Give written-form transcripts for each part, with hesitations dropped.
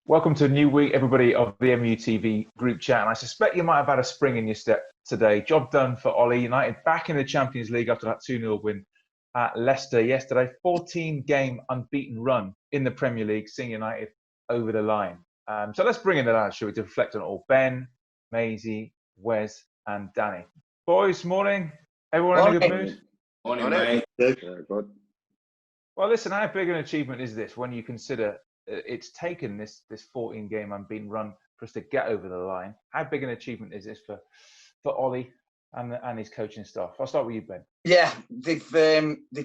Welcome to a new week, everybody, of the MUTV group chat. And I suspect you might have had a spring in your step today. Job done for Ollie. United back in the Champions League after that 2-0 win at Leicester yesterday. 14-game unbeaten run in the Premier League, seeing United over the line. So let's bring in the lads, shall we, to reflect on it all. Ben, Maisie, Wes, and Danny. Boys, morning. Everyone in a good mood? Morning, mate. Good. Well, listen, how big an achievement is this when you consider it's taken this 14-game unbeaten run for us to get over the line? How big an achievement is this for Ollie and his coaching staff? I'll start with you, Ben. Yeah, they've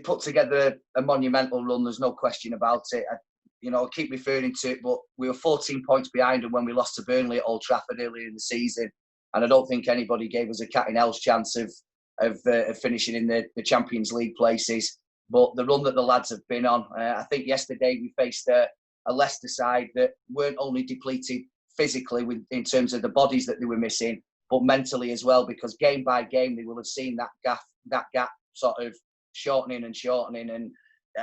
put together a monumental run. There's no question about it. I keep referring to it, but we were 14 points behind them when we lost to Burnley at Old Trafford earlier in the season, and I don't think anybody gave us a cat in hell's chance of finishing in the Champions League places. But the run that the lads have been on, I think yesterday we faced a Leicester side that weren't only depleted physically in terms of the bodies that they were missing, but mentally as well, because game by game they will have seen that gap sort of shortening. And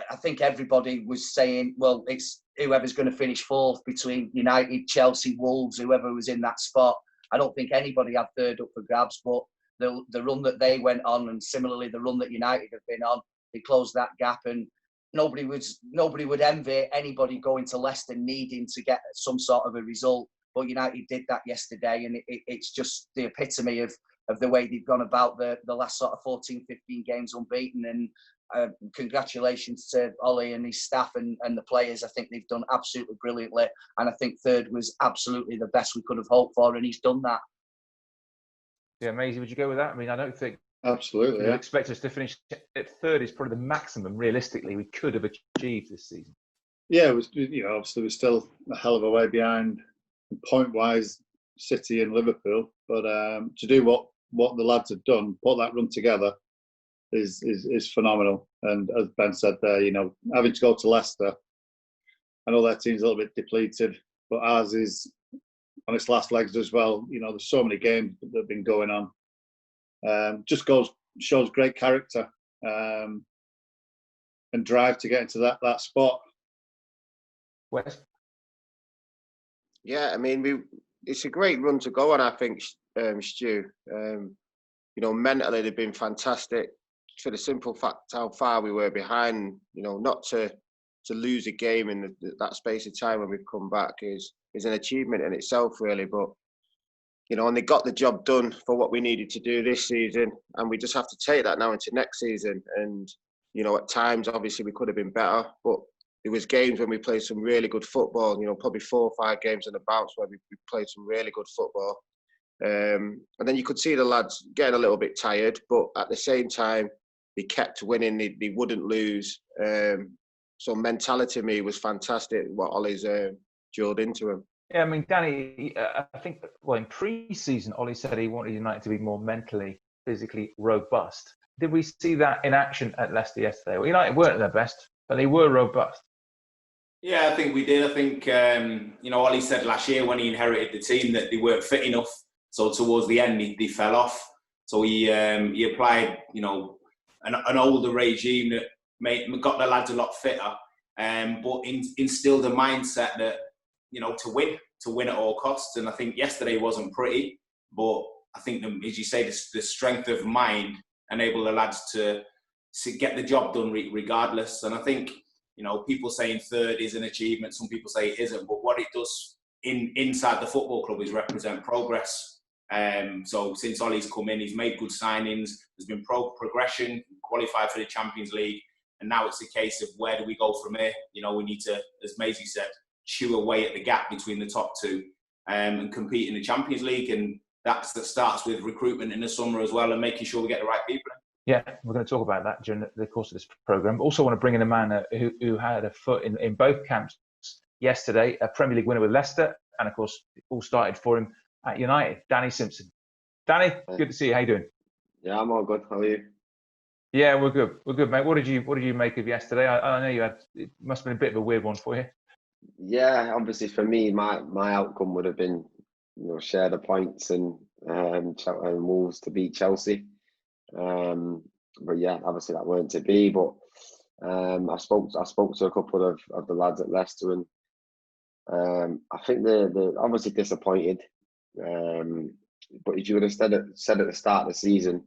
I think everybody was saying, well, it's whoever's going to finish fourth between United, Chelsea, Wolves, whoever was in that spot. I don't think anybody had third up for grabs, but the run that they went on, and similarly the run that United have been on, they closed that gap, and nobody would envy anybody going to Leicester needing to get some sort of a result. But United did that yesterday, and it's just the epitome of the way they've gone about the last sort of 14, 15 games unbeaten. And congratulations to Ollie and his staff and the players. I think they've done absolutely brilliantly, and I think third was absolutely the best we could have hoped for, and he's done that. Yeah, Maisie, would you go with that? I mean, I don't think absolutely. You expect us to finish at third is probably the maximum realistically we could have achieved this season. Yeah, it was. Obviously we're still a hell of a way behind point-wise City and Liverpool, but to do what the lads have done, put that run together, is phenomenal. And as Ben said there, having to go to Leicester, I know their team's a little bit depleted, but ours is on its last legs as well. There's so many games that have been going on. Shows great character and drive to get into that spot. Wes? Yeah, I mean, it's a great run to go on, I think, Stu. Mentally they've been fantastic for the simple fact how far we were behind. Not to lose a game in that space of time when we've come back is an achievement in itself, really. But and they got the job done for what we needed to do this season, and we just have to take that now into next season. And at times, obviously, we could have been better, but there was games when we played some really good football. Probably 4 or 5 games on the bounce where we played some really good football. And then you could see the lads getting a little bit tired, but at the same time, they kept winning. They wouldn't lose. So mentality, to me, was fantastic. What Ollie's drilled into him. Yeah, I mean, Danny, I think, in pre-season, Ollie said he wanted United to be more mentally, physically robust. Did we see that in action at Leicester yesterday? Well, United weren't at their best, but they were robust. Yeah, I think we did. I think, Ollie said last year when he inherited the team that they weren't fit enough. So towards the end, they fell off. So he applied, an older regime that got the lads a lot fitter, but instilled a mindset that, to win at all costs. And I think yesterday wasn't pretty, but I think, as you say, the strength of mind enabled the lads to get the job done regardless. And I think, people saying third is an achievement. Some people say it isn't, but what it does inside the football club is represent progress. So since Ollie's come in, he's made good signings. There's been progression, qualified for the Champions League. And now it's a case of where do we go from here? We need to, as Maisie said, chew away at the gap between the top two and compete in the Champions League. And that starts with recruitment in the summer as well and making sure we get the right people in. Yeah, we're going to talk about that during the course of this programme. Also want to bring in a man who had a foot in both camps yesterday, a Premier League winner with Leicester, and of course, it all started for him at United, Danny Simpson. Danny, good to see you. How you doing? Yeah, I'm all good. How are you? Yeah, we're good. We're good, mate. What did you make of yesterday? I know it must have been a bit of a weird one for you. Yeah, obviously for me, my outcome would have been, share the points and Wolves to beat Chelsea. But yeah, obviously that weren't to be. But I spoke to a couple of the lads at Leicester, and I think they're obviously disappointed. But if you would have said at the start of the season,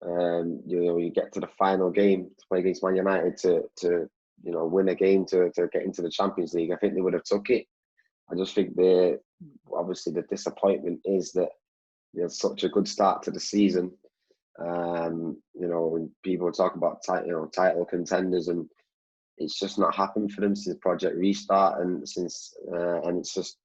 you get to the final game to play against Man United to win a game to get into the Champions League, I think they would have took it. I just think obviously the disappointment is that they had such a good start to the season. When people talk about title contenders, and it's just not happened for them since Project Restart, and it's just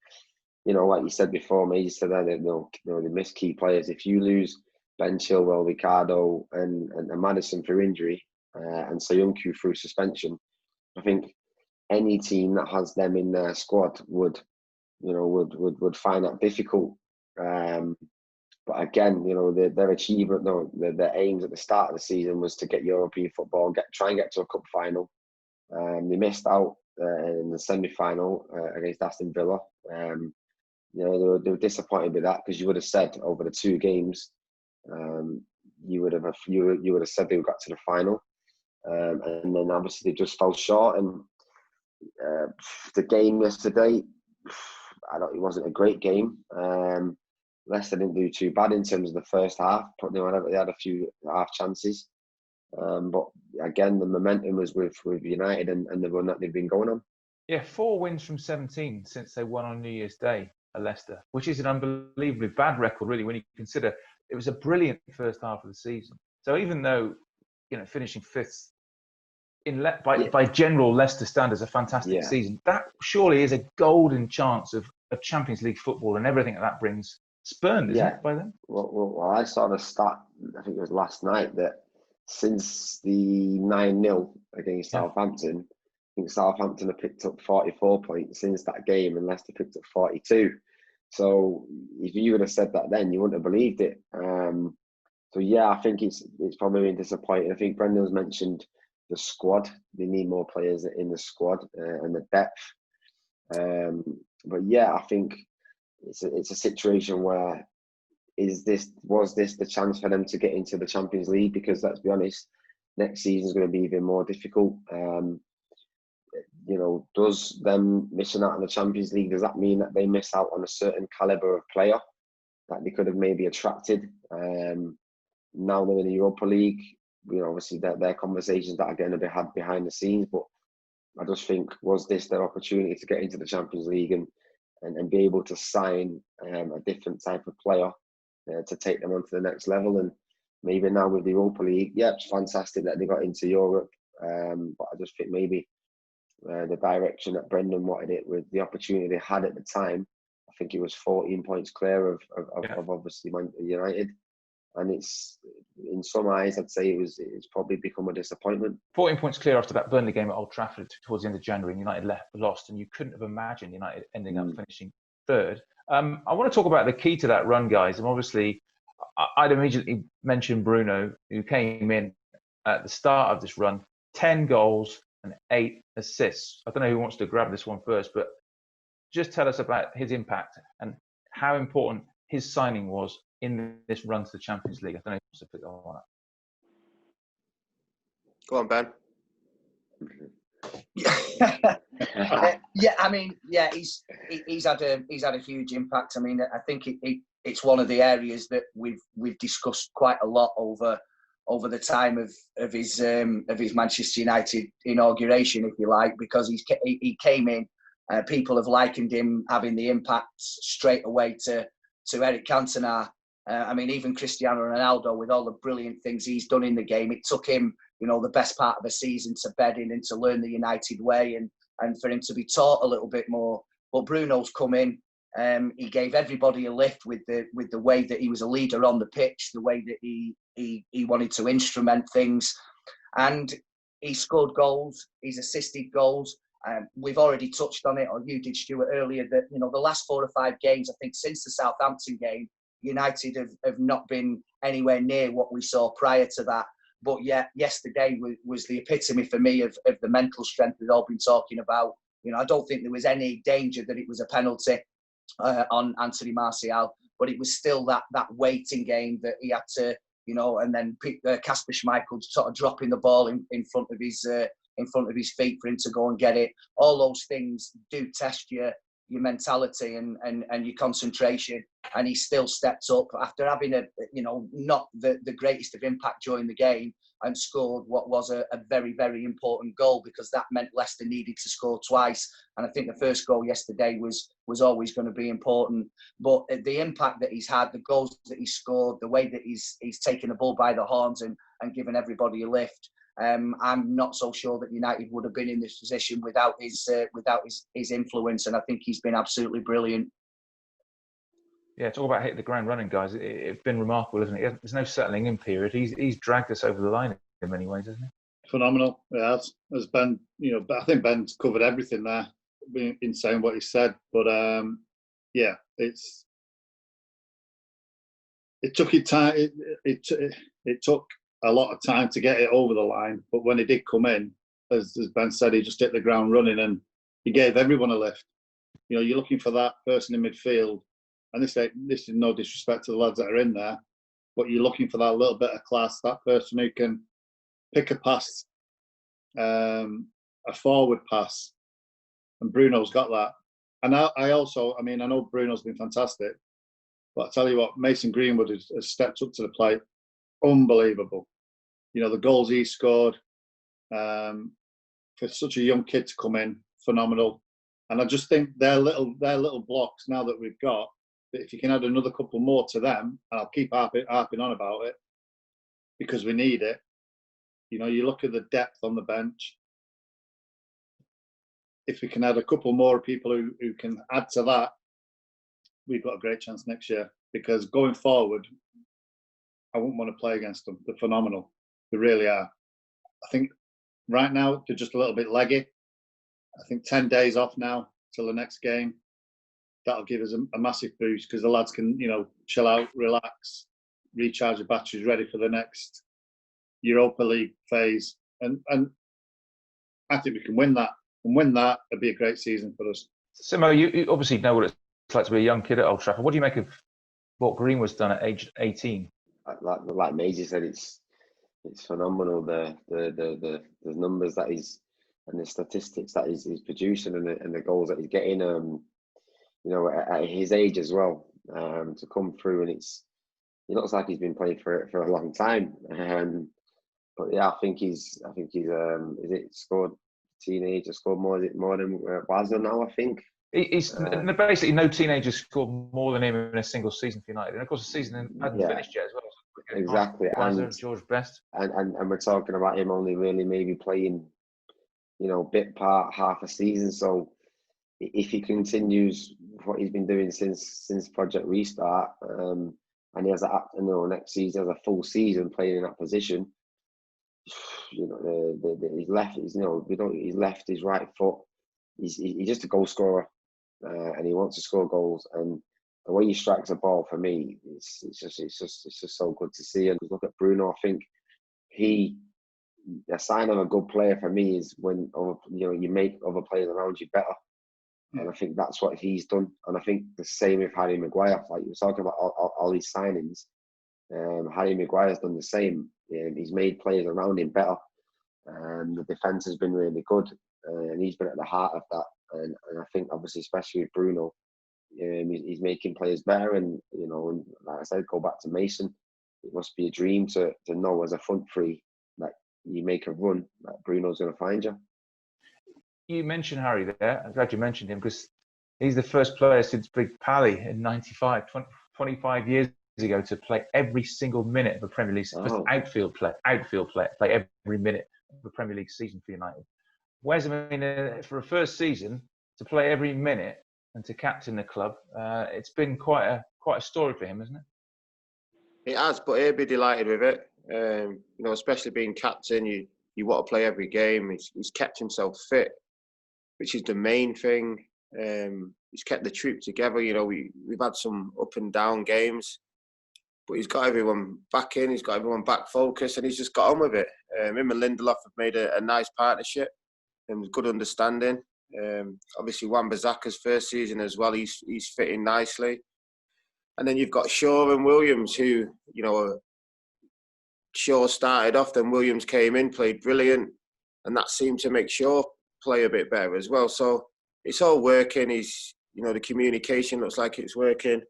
like you said before, mate, you said that they miss key players. If you lose Ben Chilwell, Ricardo, and Maddison through injury, and Soyuncu through suspension, I think any team that has them in their squad would find that difficult. But again, their achievement, their aims at the start of the season was to get European football, try and get to a cup final. They missed out in the semi-final against Aston Villa. They were disappointed with that, because you would have said over the 2 games, you would have said they got to the final, and then obviously they just fell short. And the game yesterday, it wasn't a great game. Leicester didn't do too bad in terms of the first half, but they had a few half chances. But again, the momentum was with United and the run that they've been going on. Yeah, 4 wins from 17 since they won on New Year's Day at Leicester, which is an unbelievably bad record, really, when you consider it was a brilliant first half of the season. So even though, finishing 5th by general Leicester standards, a fantastic season, that surely is a golden chance of Champions League football and everything that brings spurned, isn't it, by then? Well, I saw the stat, I think it was last night, that since the 9-0 against Southampton, I think Southampton have picked up 44 points since that game, and Leicester picked up 42. So if you would have said that then, you wouldn't have believed it. I think it's probably been disappointing. I think Brendan's mentioned the squad. They need more players in the squad and the depth. I think it's a situation where was this the chance for them to get into the Champions League? Because let's be honest, next season is going to be even more difficult. Does them missing out on the Champions League, does that mean that they miss out on a certain calibre of player that they could have maybe attracted? Now they're in the Europa League, obviously their conversations that are going to be had behind the scenes, but I just think, was this their opportunity to get into the Champions League and be able to sign a different type of player to take them on to the next level? And maybe now with the Europa League, it's fantastic that they got into Europe, but I just think maybe the direction that Brendan wanted it, with the opportunity they had at the time, I think it was 14 points clear of obviously Man United, and it's, in some eyes, I'd say it's probably become a disappointment. 14 points clear after that Burnley game at Old Trafford towards the end of January, and United lost, and you couldn't have imagined United ending up finishing 3rd. I want to talk about the key to that run, guys, and obviously I'd immediately mention Bruno, who came in at the start of this run, 10 goals and 8 assists. I don't know who wants to grab this one first, but just tell us about his impact and how important his signing was in this run to the Champions League. I don't know who wants to pick that one up. Go on, Ben. He's had a huge impact. I mean, I think it's one of the areas that we've discussed quite a lot over the time of his Manchester United inauguration, if you like, because he came in. People have likened him having the impact straight away to Eric Cantona. Even Cristiano Ronaldo, with all the brilliant things he's done in the game, it took him, the best part of a season to bed in and to learn the United way and for him to be taught a little bit more. But Bruno's come in. He gave everybody a lift with the way that he was a leader on the pitch, the way that he wanted to instrument things, and he scored goals. He's assisted goals. We've already touched on it, or you did, Stuart, earlier, that the last 4 or 5 games, I think since the Southampton game, United have not been anywhere near what we saw prior to that. But yesterday was the epitome for me of the mental strength we've all been talking about. I don't think there was any danger that it was a penalty on Anthony Martial, but it was still that waiting game that he had to, and then Kasper Schmeichel sort of dropping the ball in front of his feet for him to go and get it. All those things do test you. your mentality and your concentration. And he still stepped up after having not the greatest of impact during the game, and scored what was a very, very important goal, because that meant Leicester needed to score twice. And I think the first goal yesterday was always going to be important. But the impact that he's had, the goals that he's scored, the way that he's taken the ball by the horns and given everybody a lift, I'm not so sure that United would have been in this position without his influence. And I think he's been absolutely brilliant. Yeah, talk about hitting the ground running, guys. It's been remarkable, isn't it? There's no settling in period. He's dragged us over the line in many ways, hasn't he? Phenomenal. Yeah, as Ben, but I think Ben's covered everything there in saying what he said. But yeah, it took it time. It took a lot of time to get it over the line. But when it did come in, as Ben said, he just hit the ground running and he gave everyone a lift. You're looking for that person in midfield. And this is no disrespect to the lads that are in there, but you're looking for that little bit of class, that person who can pick a pass, a forward pass. And Bruno's got that. And I know Bruno's been fantastic, but I tell you what, Mason Greenwood has stepped up to the plate. Unbelievable. The goals he scored, for such a young kid to come in, phenomenal. And I just think their little blocks now that we've got, if you can add another couple more to them, and I'll keep harping on about it because we need it. You look at the depth on the bench. If we can add a couple more people who can add to that, we've got a great chance next year. Because going forward, I wouldn't want to play against them. They're phenomenal. They really are. I think right now they're just a little bit leggy. I think 10 days off now till the next game. That'll give us a massive boost because the lads can, chill out, relax, recharge the batteries, ready for the next Europa League phase. And I think we can win that. And win that, it'd be a great season for us. Simo, you obviously know what it's like to be a young kid at Old Trafford. What do you make of what Greenwood's done at age 18? Like Maisie said, it's phenomenal. The numbers that he's and the statistics that he's producing and the goals that he's getting. At his age as well, to come through, and he looks like he's been playing for a long time. But yeah, I think he's scored more than Wazza now, I think. He's basically no teenager scored more than him in a single season for United, and of course the season hasn't finished yet as well. Exactly, and George Best, and we're talking about him only really maybe playing, bit part half a season. So if he continues what he's been doing since Project Restart, and he has next season has a full season playing in that position, he's left his right foot. He's just a goal scorer, and he wants to score goals. And the way he strikes a ball, for me, it's just so good to see. And look at Bruno. I think a sign of a good player for me is when you make other players around you better. And I think that's what he's done. And I think the same with Harry Maguire. Like you were talking about all these signings, Harry Maguire's done the same. He's made players around him better. The defence has been really good, and he's been at the heart of that. And I think, obviously, especially with Bruno, he's making players better. And like I said, go back to Mason. It must be a dream to know as a front three that you make a run, that Bruno's going to find you. You mentioned Harry there. I'm glad you mentioned him because he's the first player since Big Pally in 25 years ago to play every single minute of a Premier League outfield play every minute of a Premier League season for United. Whereas, for a first season to play every minute and to captain the club, it's been quite a story for him, isn't it? It has, but he'll be delighted with it. Especially being captain, you want to play every game. He's kept himself fit, which is the main thing. He's kept the troop together. We've had some up and down games, but he's got everyone back in. He's got everyone back focused, and he's just got on with it. Him and Lindelof have made a nice partnership and good understanding. Obviously, Wan-Bissaka's first season as well. He's fitting nicely, and then you've got Shaw and Williams, who Shaw started off, then Williams came in, played brilliant, and that seemed to make Shaw play a bit better as well. So it's all working. He's You know, the communication looks like it's working.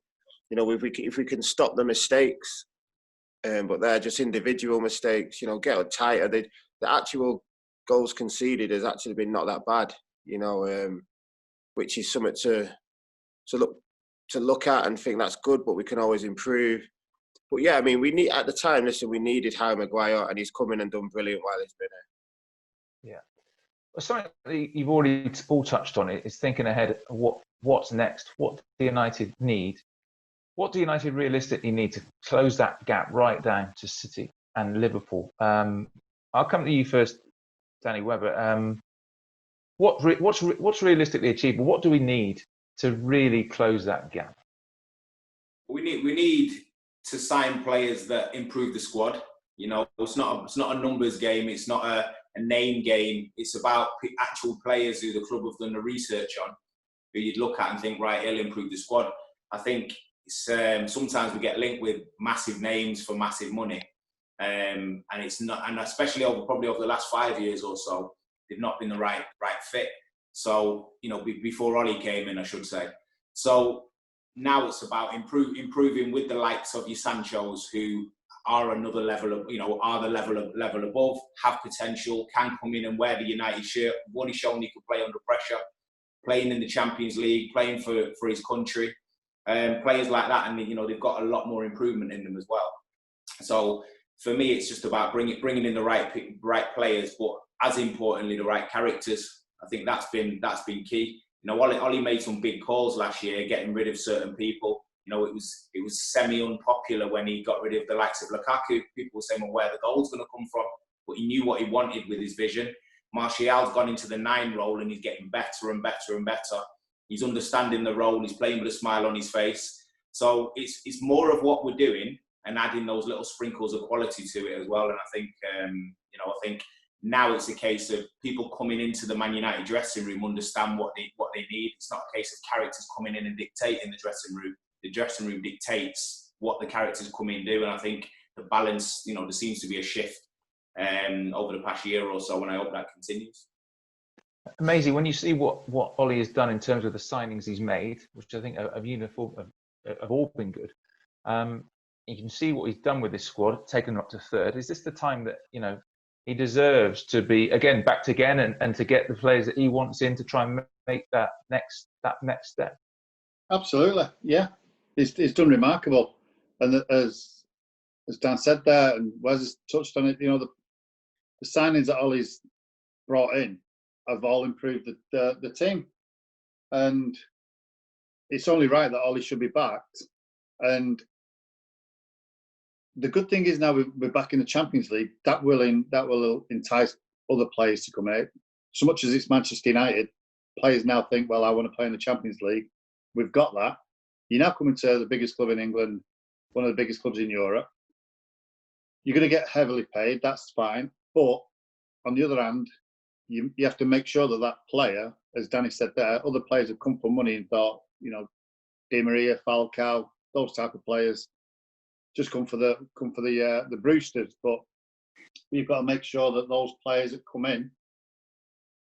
You know, if we can stop the mistakes, but they're just individual mistakes. You know, get it tighter. The actual goals conceded has actually been not that bad. You know, which is something to look at and think that's good, but we can always improve. But yeah, I mean, we needed Harry Maguire, and he's come in and done brilliant while he's been here. Yeah. Well, something that you've already all touched on is thinking ahead of what's next. What do United need? What do United realistically need to close that gap right down to City and Liverpool? I'll come to you first, Danny Webber. What's realistically achievable? What do we need to really close that gap? We need to sign players that improve the squad. You know, it's not a numbers game. It's not a name game. It's about actual players who the club have done the research on, who you'd look at and think, right, he'll improve the squad. I think sometimes we get linked with massive names for massive money, and it's not. And especially probably over the last 5 years or so, they've not been the right fit. So, you know, before Ollie came in, I should say. So now it's about improving with the likes of your Sanchos, who are another level of, you know, are the level above, have potential, can come in and wear the United shirt. One, he's shown he could play under pressure, playing in the Champions League, playing for his country. Players like that, and you know, they've got a lot more improvement in them as well. So for me, it's just about bringing in the right players, but as importantly, the right characters. I think that's been key. You know, Ollie made some big calls last year, getting rid of certain people. You know, it was semi-unpopular when he got rid of the likes of Lukaku. People were saying, well, where the goal's going to come from? But he knew what he wanted with his vision. Martial's gone into the 9 role and he's getting better and better and better. He's understanding the role. He's playing with a smile on his face. So it's more of what we're doing and adding those little sprinkles of quality to it as well. And I think, I think now it's a case of people coming into the Man United dressing room understand what they need. It's not a case of characters coming in and dictating the dressing room. The dressing room dictates what the characters come in and do. And I think the balance, you know, there seems to be a shift over the past year or so, and I hope that continues. Amazing. When you see what Ollie has done in terms of the signings he's made, which I think have all been good, you can see what he's done with this squad, taken them up to 3rd. Is this the time that, you know, he deserves to be backed again and to get the players that he wants in to try and make that next step? Absolutely, yeah. He's done remarkable, and as Dan said there, and Wes has touched on it. You know, the signings that Ollie's brought in have all improved the team, and it's only right that Ollie should be backed. And the good thing is now we're back in the Champions League. That will entice other players to come out. So much as it's Manchester United, players now think, well, I want to play in the Champions League. We've got that. You're now coming to the biggest club in England, one of the biggest clubs in Europe. You're going to get heavily paid. That's fine. But on the other hand, you have to make sure that player, as Danny said there, other players have come for money and thought, you know, Di Maria, Falcao, those type of players just come for the Brewsters. But you've got to make sure that those players that come in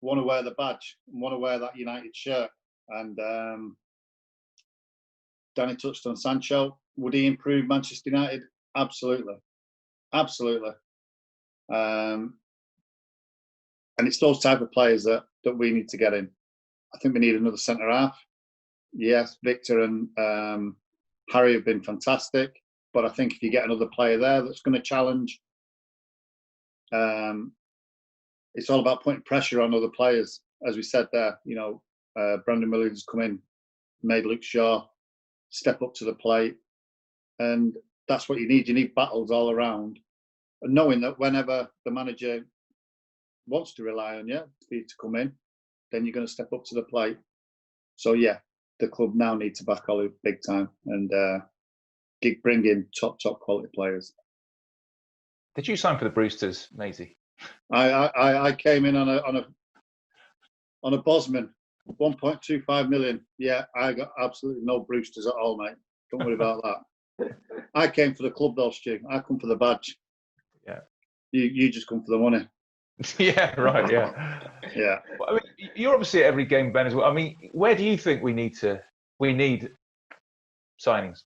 want to wear the badge and want to wear that United shirt. And Danny touched on Sancho. Would he improve Manchester United? Absolutely. Absolutely. And it's those type of players that we need to get in. I think we need another centre-half. Yes, Victor and Harry have been fantastic. But I think if you get another player there that's going to challenge, it's all about putting pressure on other players. As we said there, you know, Brandon Williams come in, made Luke Shaw step up to the plate. And that's what you need. You need battles all around. And knowing that whenever the manager wants to rely on you for you to come in, then you're going to step up to the plate. So, yeah, the club now need to back Ollie big time and bring in top quality players. Did you sign for the Brewsters, Maisie? I came in on a Bosman, 1.25 million. Yeah, I got absolutely no Brewsters at all, mate. Don't worry about that. I came for the club though, Stu. I come for the badge. Yeah. You just come for the money. Yeah, right. Yeah. Yeah. Well, I mean, You're obviously at every game, Ben, as well. I mean, where do you think we need signings?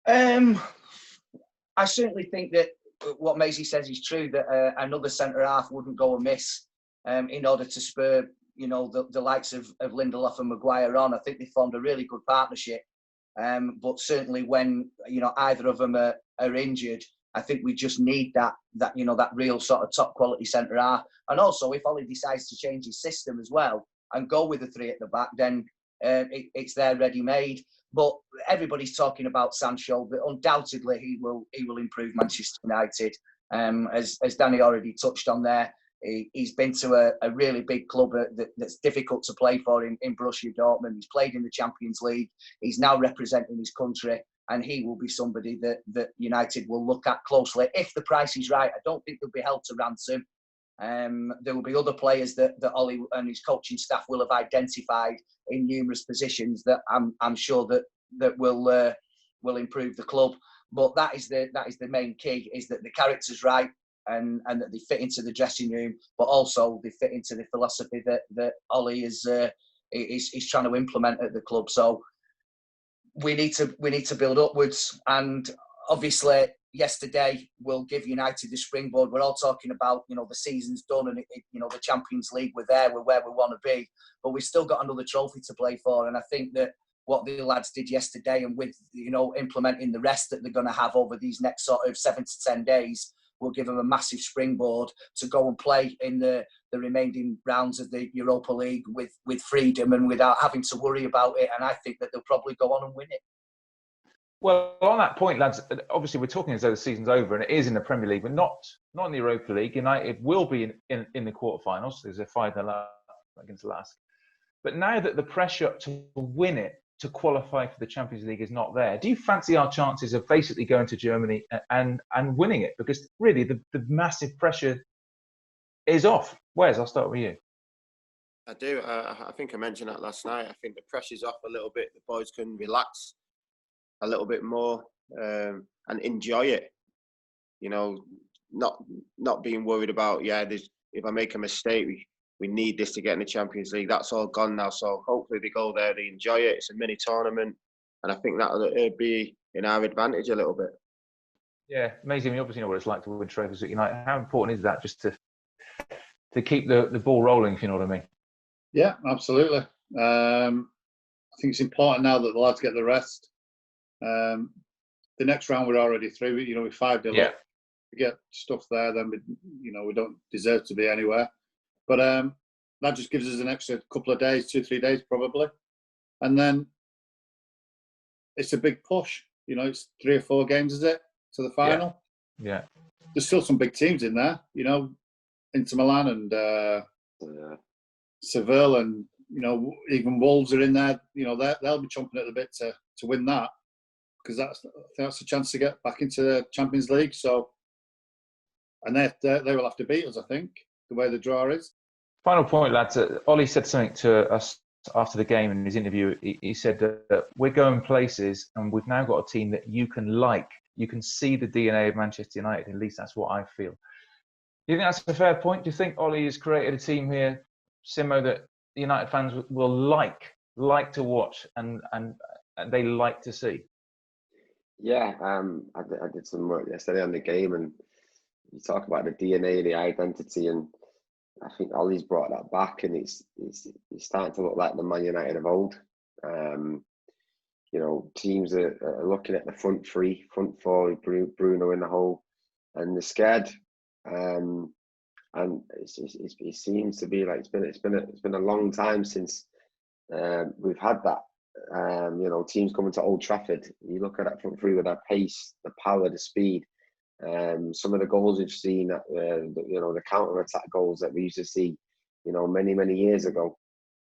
I certainly think that what Maisie says is true, that another centre-half wouldn't go amiss in order to spur, the likes of Lindelof and Maguire on. I think they formed a really good partnership. But certainly when, either of them are injured, I think we just need that real sort of top quality centre-half. And also, if Ollie decides to change his system as well and go with the three at the back, then it's there ready-made. But everybody's talking about Sancho, but undoubtedly he will improve Manchester United. As Danny already touched on there, he's been to a really big club that's difficult to play for in Borussia Dortmund. He's played in the Champions League. He's now representing his country, and he will be somebody that United will look at closely. If the price is right, I don't think they'll be held to ransom. There will be other players that Ollie and his coaching staff will have identified in numerous positions that I'm sure that will improve the club. But that is the main key, is that the character's right and that they fit into the dressing room, but also they fit into the philosophy that Ollie is trying to implement at the club. So we need to build upwards, and obviously yesterday will give United the springboard. We're all talking about, the season's done and, the Champions League, we're where we want to be. But we've still got another trophy to play for. And I think that what the lads did yesterday, and with, implementing the rest that they're going to have over these next sort of 7 to 10 days, will give them a massive springboard to go and play in the remaining rounds of the Europa League with freedom and without having to worry about it. And I think that they'll probably go on and win it. Well, on that point, lads, obviously we're talking as though the season's over, and it is in the Premier League, but not in the Europa League. United will be in the quarterfinals. There's a 5-0 against Lask. But now that the pressure to win it, to qualify for the Champions League, is not there, do you fancy our chances of basically going to Germany and winning it? Because really, the massive pressure is off. Wes, I'll start with you. I do. I think I mentioned that last night. I think the pressure's off a little bit. The boys can relax a little bit more and enjoy it. Not being worried about, if I make a mistake, we need this to get in the Champions League. That's all gone now. So hopefully they go there, they enjoy it. It's a mini tournament, and I think that'll be in our advantage a little bit. Yeah, amazing. You obviously know what it's like to win trophies at United. How important is that, just to keep the ball rolling, if you know what I mean? Yeah, absolutely. I think it's important now that the lads get the rest. The next round we're already through. We're 5-0 up. We get stuff there, then we don't deserve to be anywhere. But that just gives us an extra couple of days, 2-3 days probably, and then it's a big push. It's 3 or 4 games, is it, to the final? Yeah. There's still some big teams in there. Inter Milan and Seville, and even Wolves are in there. They'll be chomping at the bit to win that, because that's a chance to get back into the Champions League. So, and they will have to beat us, I think, the way the draw is. Final point, lads. Ollie said something to us after the game in his interview. He said that we're going places, and we've now got a team that you can like. You can see the DNA of Manchester United. At least that's what I feel. Do you think that's a fair point? Do you think Ollie has created a team here, Simo, that the United fans will like to watch and they like to see? Yeah, I did some work yesterday on the game, and you talk about the DNA, the identity, and I think Ollie's brought that back, and it's starting to look like the Man United of old. Teams are looking at the front four with Bruno in the hole, and they're scared. And it seems to be like it's been a long time since we've had that. Teams coming to Old Trafford. You look at that front three with their pace, the power, the speed. Some of the goals we've seen, the counter-attack goals that we used to see, many years ago,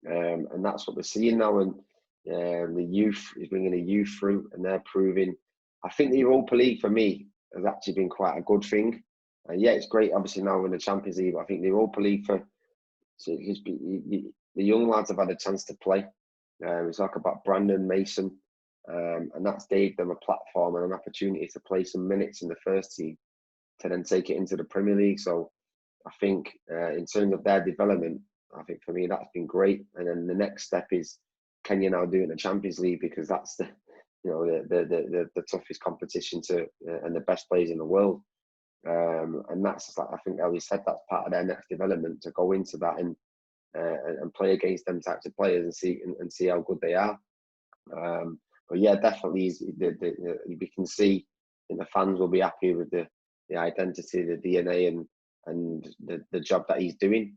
and that's what we're seeing now. And the youth is bringing the youth through, and they're proving. I think the Europa League for me has actually been quite a good thing. It's great, obviously now we're in the Champions League, but I think the Europa League the young lads have had a chance to play. We talk about Brandon, Mason. And that's gave them a platform and an opportunity to play some minutes in the first team to then take it into the Premier League. So I think in terms of their development, I think for me that's been great. And then the next step is, can you now do it in the Champions League, because that's the the toughest competition and the best players in the world. And that's like, I think Ellie said, that's part of their next development, to go into that and play against them types of players and see how good they are. But yeah, definitely, we can see, and the fans will be happy with the identity, the DNA, and the job that he's doing.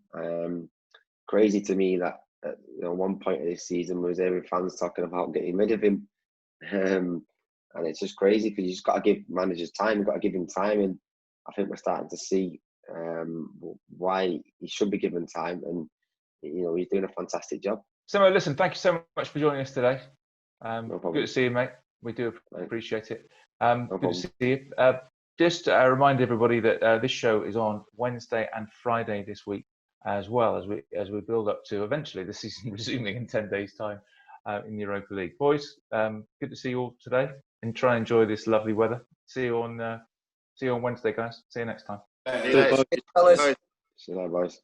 Crazy to me that at one point of this season was hearing fans talking about getting rid of him, and it's just crazy, because you just got to give managers time. You've got to give him time, and I think we're starting to see why he should be given time, and he's doing a fantastic job. Simo, listen, thank you so much for joining us today. No problem. Good to see you, mate. We do appreciate it. No good problem. to see you. Just remind everybody that this show is on Wednesday and Friday this week, as well as we build up to eventually the season resuming in 10 days' time in the Europa League. Boys, good to see you all today, and try and enjoy this lovely weather. See you on Wednesday, guys. See you next time. See you later. Fellas. See you later, boys.